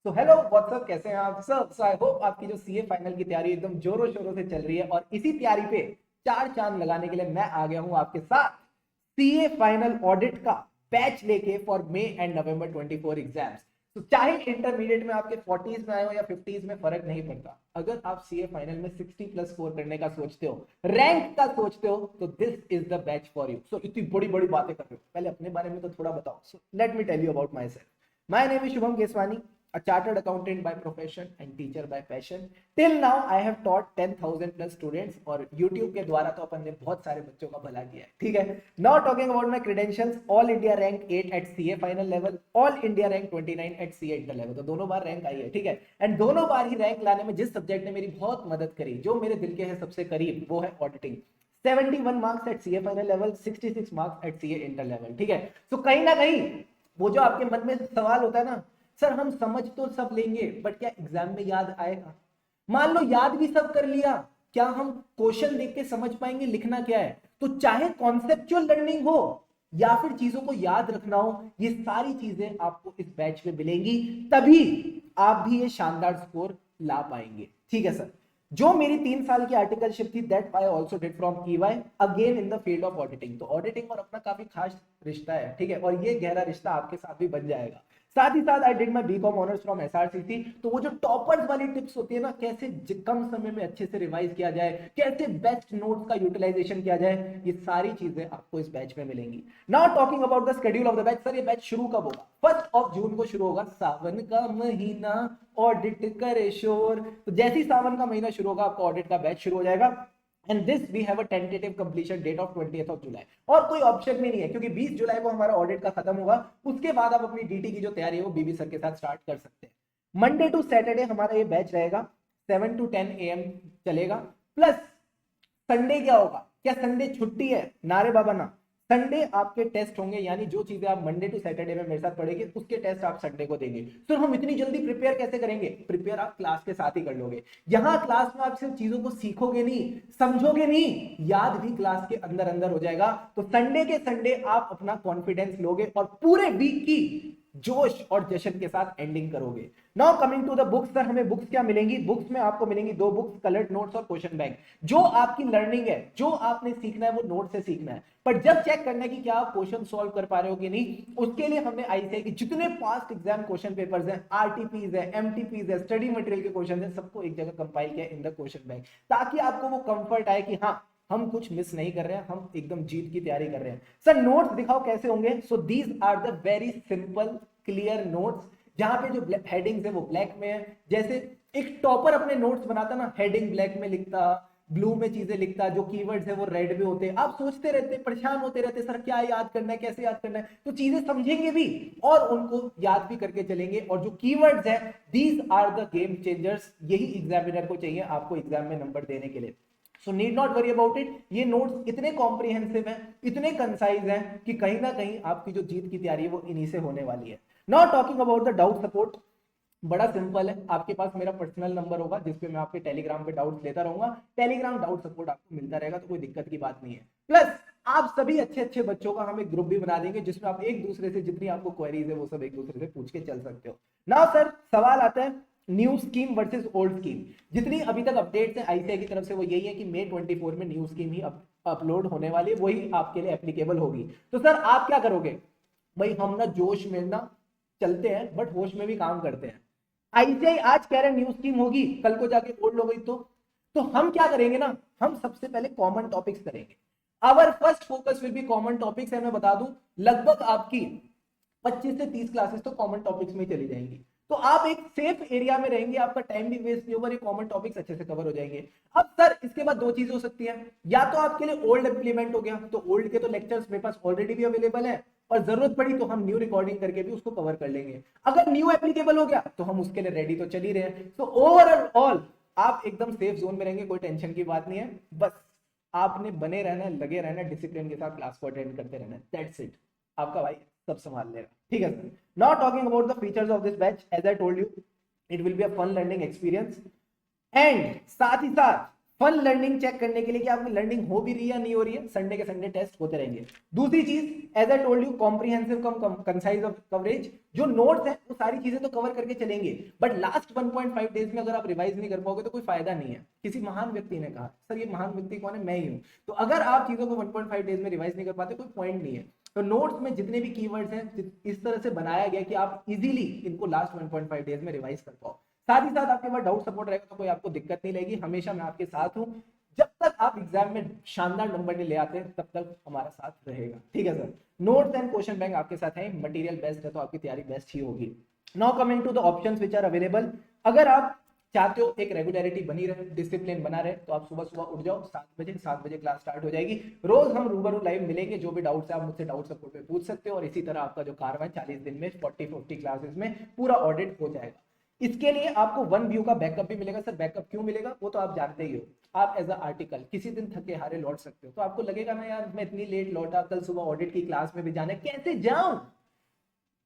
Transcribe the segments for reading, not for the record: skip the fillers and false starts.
So hello what's up, कैसे हैं आप सब। सो आई होप आपकी जो सीए फाइनल की तैयारी एकदम जोरों शोरों से चल रही है और इसी तैयारी पे चार चांद लगाने के लिए मैं आ गया हूं आपके साथ सीए फाइनल ऑडिट का बैच लेके for May and November 24 exams. तो चाहे इंटरमीडिएट में आपके 40s में आए हो या 50s में, फर्क नहीं पड़ता। अगर आप सीए फाइनल में 60 प्लस स्कोर करने का सोचते हो, रैंक का सोचते हो, तो this is the batch for you. So इतनी बड़ी बड़ी बातें कर रहे हो, पहले अपने बारे में तो थोड़ा बताओ। So let me tell you about myself. My name is Shubham Keswani, a chartered accountant by profession and teacher by passion. Till now, I have taught 10,000 plus students और YouTube के द्वारा तो अपन ने बहुत सारे बच्चों का भला किया है, ठीक है। Now talking about my credentials, All India rank 8 at CA final level, All India rank 29 at CA inter level। तो दोनों बार रैंक आई है, ठीक है। एंड दोनों बार ही रैंक लाने में जिस सब्जेक्ट ने मेरी बहुत मदद करी, जो मेरे दिल के है सबसे करीब, वो है auditing. 71 marks at CA final level, 66 marks at CA inter level, ठीक है। तो कहीं ना कहीं वो जो आपके मन में सवाल होता है ना, सर हम समझ तो सब लेंगे बट क्या एग्जाम में याद आएगा। मान लो याद भी सब कर लिया, क्या हम क्वेश्चन देख के समझ पाएंगे लिखना क्या है। तो चाहे कॉन्सेप्चुअल लर्निंग हो या फिर चीजों को याद रखना हो, ये सारी चीजें आपको इस बैच में मिलेंगी, तभी आप भी ये शानदार स्कोर ला पाएंगे, ठीक है सर। जो मेरी 3 साल की आर्टिकलशिप थी, that I also did from EY again in the field of auditing. तो ऑडिटिंग और अपना काफी खास रिश्ता है, ठीक है, और ये गहरा रिश्ता आपके साथ भी बन जाएगा। साथ ही साथ I did my BCom honours from SRCC. तो वो जो टॉपर्स वाली टिप्स होती है ना, कैसे कम समय में अच्छे से रिवाइज किया जाए, कैसे बेस्ट नोट्स का यूटिलाइजेशन किया जाए, ये सारी चीजें आपको इस बैच में मिलेंगी। Now talking about the schedule of the batch. Sir ये बैच शुरू कब होगा? 1 जून को शुरू होगा। सावन का महीना ऑडिट करे शोर। तो जैसे ही सावन का महीना शुरू होगा, आपका ऑडिट का बैच शुरू हो जाएगा। And this we have a tentative completion date of 20th of July. और कोई ऑप्शन भी नहीं है, क्योंकि 20 जुलाई को हमारा ऑडिट का खत्म होगा। उसके बाद आप अपनी डीटी की जो तैयारी है वो बीबी सर के साथ स्टार्ट कर सकते हैं। मंडे टू सैटरडे हमारा ये बैच रहेगा, 7 to 10 AM चलेगा। प्लस संडे क्या होगा? क्या संडे छुट्टी है? नारे बाबा ना। संडे आपके टेस्ट होंगे, यानी जो चीजें आप मंडे टू सैटरडे में मेरे साथ पढ़ेंगे, उसके टेस्ट आप संडे को देंगे। तो हम इतनी जल्दी प्रिपेयर कैसे करेंगे? प्रिपेयर आप क्लास के साथ ही कर लोगे। यहां क्लास में आप सिर्फ चीजों को सीखोगे नहीं, समझोगे नहीं, याद भी क्लास के अंदर अंदर हो जाएगा। तो संडे के संडे आप अपना कॉन्फिडेंस लोगे और पूरे वीक की जोश और जश्न के साथ एंडिंग करोगे। Now coming to the books. Sir हमें बुक्स क्या मिलेंगी? बुक्स में आपको मिलेंगी 2 बुक्स, कलर्ड नोट्स और क्वेश्चन बैंक। जो आपकी लर्निंग है, जो आपने सीखना है, वो नोट से सीखना है। पर जब चेक करना है कि क्या आप क्वेश्चन सॉल्व कर पा रहे हो कि नहीं, उसके लिए हमने आईसीआई के जितने पास्ट एग्जाम क्वेश्चन पेपर्स हैं, आरटीपीज है, एमटीपीज है, स्टडी मटेरियल के क्वेश्चन है, सबको एक जगह कंपाइल किया इन द क्वेश्चन बैंक, ताकि आपको वो कंफर्ट आए कि हाँ हम कुछ मिस नहीं कर रहे हैं, हम एकदम जीत की तैयारी कर रहे हैं। सर नोट्स दिखाओ कैसे होंगे? So these are the very simple clear notes, जहां पे जो हेडिंग्स है वो ब्लैक में है। जैसे एक टॉपर अपने नोट्स बनाता ना, हेडिंग ब्लैक में लिखता, ब्लू में चीजें लिखता, जो कीवर्ड्स है वो रेड में होते। आप सोचते रहते, परेशान होते रहते, सर क्या याद करना है, कैसे याद करना है। तो चीजें समझेंगे भी और उनको याद भी करके चलेंगे। और जो कीवर्ड्स है, these are the game changers. यही एग्जामिनर को चाहिए आपको एग्जाम में नंबर देने के लिए। So need not worry about it. ये नोट्स इतने कॉम्प्रिहेंसिव हैं, इतने कंसाइज हैं कि कहीं ना कहीं आपकी जो जीत की तैयारी है वो इन्हीं से होने वाली है। Now talking about the doubt support. बड़ा सिंपल है, आपके पास मेरा पर्सनल नंबर होगा जिसपे मैं आपके टेलीग्राम पे डाउट्स लेता रहूंगा। टेलीग्राम डाउट सपोर्ट आपको मिलता रहेगा, तो कोई दिक्कत की बात नहीं है। प्लस आप सभी अच्छे अच्छे बच्चों का हम एक ग्रुप भी बना देंगे, जिसमें आप एक दूसरे से जितनी आपको क्वेरीज है वो सब एक दूसरे से पूछ के चल सकते हो। नाउ सर सवाल आता है, new scheme versus old scheme. जितनी अभी तक अपडेट्स है आईसीआई की तरफ से वो यही है कि मई 24 में न्यू स्कीम ही अपलोड होने वाली है, वही आपके लिए एप्लीकेबल होगी। तो सर आप क्या करोगे? भाई हम ना जोश में ना चलते हैं बट होश में भी काम करते हैं। आईसीआई आज कह रहे हैं न्यू स्कीम होगी, कल को जाके ओल्ड हो गई तो हम क्या करेंगे ना, हम सबसे पहले कॉमन टॉपिक्स करेंगे। Our first focus will be common topics है। मैं बता दूं लगभग आपकी 25 से 30 क्लासेस तो कॉमन टॉपिक्स में चली जाएंगी। तो आप एक सेफ एरिया में रहेंगे, आपका टाइम भी वेस्ट नहीं होगा, ये कॉमन टॉपिक्स अच्छे से कवर हो जाएंगे। अब सर इसके बाद 2 चीजें हो सकती हैं, या तो आपके लिए ओल्ड इंप्लीमेंट हो गया, तो ओल्ड के तो लेक्चर्स मेरे पास ऑलरेडी भी अवेलेबल है, और जरूरत पड़ी तो हम न्यू रिकॉर्डिंग करके भी उसको कवर कर लेंगे। अगर न्यू एप्लीकेबल हो गया तो हम उसके लिए रेडी तो चल ही रहे हैं। तो ओवरऑल आप एकदम सेफ जोन में रहेंगे, कोई टेंशन की बात नहीं है। बस आपने बने रहना है, लगे रहना है, डिसिप्लिन के साथ क्लास को अटेंड करते रहना है, दैट्स इट। आपका भाई सब संभाल लेगा, ठीक है sir. Now talking about the features of this batch, as I told you it will be a fun learning experience. And साथ ही साथ फन लर्निंग चेक करने के लिए कि आपकी लर्निंग हो भी रही है नहीं हो रही है, संडे के संडे टेस्ट होते रहेंगे। दूसरी चीज, as I told you, comprehensive cum concise of coverage, जो नोट्स है वो सारी चीजें तो कवर करके चलेंगे, बट लास्ट 1.5 डेज में अगर आप रिवाइज नहीं कर पाओगे तो कोई फायदा नहीं है। किसी महान व्यक्ति ने कहा, सर ये महान व्यक्ति कौन है, मैं ही हूं। तो अगर आप चीजों को 1.5 डेज में रिवाइज नहीं कर पाते कोई पॉइंट नहीं है। तो नोट्स में जितने भी कीवर्ड्स हैं इस तरह से बनाया गया कि आप इजीली इनको लास्ट 1.5 डेज में रिवाइज कर पाओ। साथ ही साथ आपके पास डाउट सपोर्ट रहेगा तो कोई आपको दिक्कत नहीं लगेगी, हमेशा मैं आपके साथ हूं। जब तक आप एग्जाम में शानदार नंबर नहीं ले आते तब तक हमारा साथ रहेगा, ठीक है sir. Notes and question bank आपके साथ है, मटेरियल बेस्ट है तो आपकी तैयारी बेस्ट ही होगी। Now coming to the options which are available. अगर आप चाहते हो एक रेगुलरिटी बनी रहे, डिसिप्लिन बना रहे, तो आप सुबह सुबह उठ जाओ 7 बजे क्लास स्टार्ट हो जाएगी। रोज हम रूबरू लाइव मिलेंगे, जो भी डाउट्स है आप मुझसे डाउट सपोर्ट पे पूछ सकते हो, और इसी तरह आपका जो कारवा 40 दिन में 40-50 क्लासेस में पूरा ऑडिट हो जाएगा। इसके लिए आपको 1 व्यू का बैकअप भी मिलेगा। सर बैकअप क्यों मिलेगा, वो तो आप जानते ही हो। आप एज अ आर्टिकल किसी दिन थके हारे लौट सकते हो, तो आपको लगेगा ना यार मैं इतनी लेट लौटा, कल सुबह ऑडिट की क्लास में भी जाना है, कैसे जाऊं,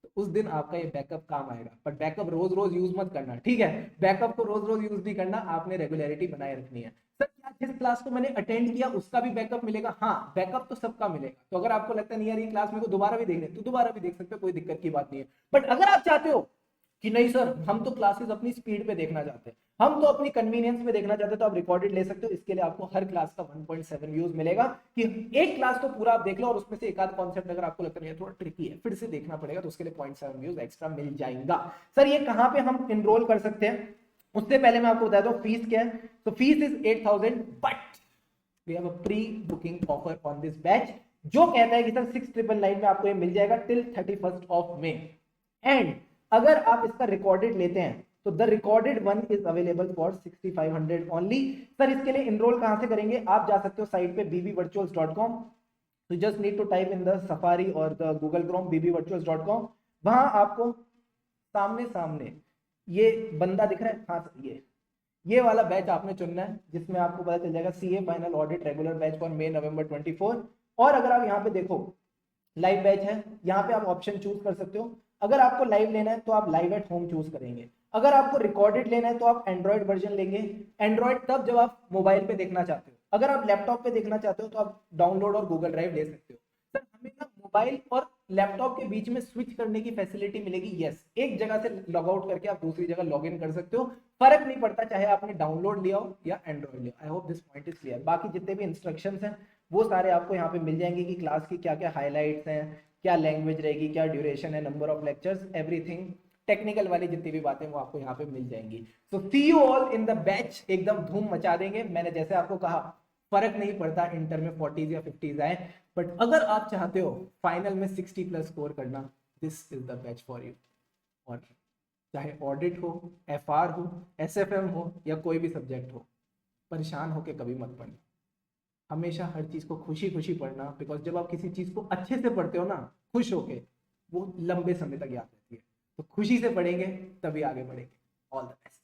तो उस दिन आपका ये बैकअप काम आएगा। पर बैकअप रोज रोज यूज मत करना, ठीक है। बैकअप को रोज रोज यूज नहीं करना, आपने रेगुलरिटी बनाए रखनी है। सर क्या जिस क्लास को मैंने अटेंड किया उसका भी बैकअप मिलेगा? हाँ, बैकअप तो सबका मिलेगा। तो अगर आपको लगता है नहीं यार ये क्लास मेरे को दोबारा भी देखनी है, तो दोबारा भी देख सकते हो, कोई दिक्कत की बात नहीं है। बट अगर आप चाहते हो कि नहीं सर हम तो क्लासेस अपनी स्पीड पे देखना चाहते हैं, हम तो अपनी कन्वीनियंस में देखना चाहते हैं, तो आप रिकॉर्डेड ले सकते हो। इसके लिए आपको हर क्लास का 1.7 व्यूज मिलेगा कि एक क्लास तो पूरा आप देख लो, और उसमें से एक आध कॉन्सेप्ट अगर आपको लगता है थोड़ा ट्रिकी है फिर से देखना पड़ेगा, तो उसके लिए 0.7 व्यूज एक्स्ट्रा मिल जाएगा। सर ये कहां पे हम इनरोल कर सकते हैं, उससे पहले मैं आपको बता दूं फीस क्या है। तो fees is 8,000, but we have a pre booking offer on this batch, जो कहता है कि सर 6,999 में आपको ये मिल जाएगा till 31st of May. And अगर आप इसका रिकॉर्डेड लेते हैं तो the recorded one is available for 6,500 only. Sir इसके लिए इनरोल कहां से करेंगे, आप जा सकते हो साइट पे bbvirtuals.com। तो just need to type in the Safari और द गूगल क्रोम bbvirtuals.com। वहां आपको सामने सामने ये बंदा दिख रहा है, हाँ सर ये वाला बैच आपने चुनना है, जिसमें आपको पता चल जाएगा CA final audit regular batch for May November 24। और अगर आप यहाँ पे देखो लाइव बैच है, यहाँ पे आप ऑप्शन चूज कर सकते हो। अगर आपको लाइव लेना है तो आप लाइव एट होम चूज करेंगे, अगर आपको रिकॉर्डेड लेना है तो आप एंड्रॉइड वर्जन लेंगे। एंड्रॉइड तब जब आप मोबाइल पे देखना चाहते हो, अगर आप लैपटॉप पे देखना चाहते हो तो आप डाउनलोड और गूगल ड्राइव ले सकते हो। सर हमें ना मोबाइल और लैपटॉप के बीच में स्विच करने की फैसिलिटी मिलेगी, यस। एक जगह से लॉग आउट करके आप दूसरी जगह लॉग इन कर सकते हो, फर्क नहीं पड़ता चाहे आपने डाउनलोड लिया हो या एंड्रॉइड लिया। I hope this point is clear. बाकी जितने भी इंस्ट्रक्शंस हैं वो सारे आपको यहाँ पे मिल जाएंगे कि क्लास की क्या क्या हाईलाइट्स हैं, क्या लैंग्वेज रहेगी, क्या ड्यूरेशन है, number of lectures, everything technical वाली जितनी भी बातें वो आपको यहाँ पे मिल जाएंगी। So see you all in the batch, एकदम धूम मचा देंगे। मैंने जैसे आपको कहा फर्क नहीं पड़ता इंटर में 40s या 50s आए, बट अगर आप चाहते हो फाइनल में 60+ स्कोर करना, this is the batch for you. और चाहे ऑडिट हो, एफआर हो, एसएफएम हो या कोई भी सब्जेक्ट हो, परेशान होके कभी मत पढ़ना, हमेशा हर चीज को खुशी खुशी पढ़ना। बिकॉज जब आप किसी चीज को अच्छे से पढ़ते हो ना, खुश होके, वो लंबे समय तक याद रहती है। तो खुशी से पढ़ेंगे तभी आगे बढ़ेंगे। All the best.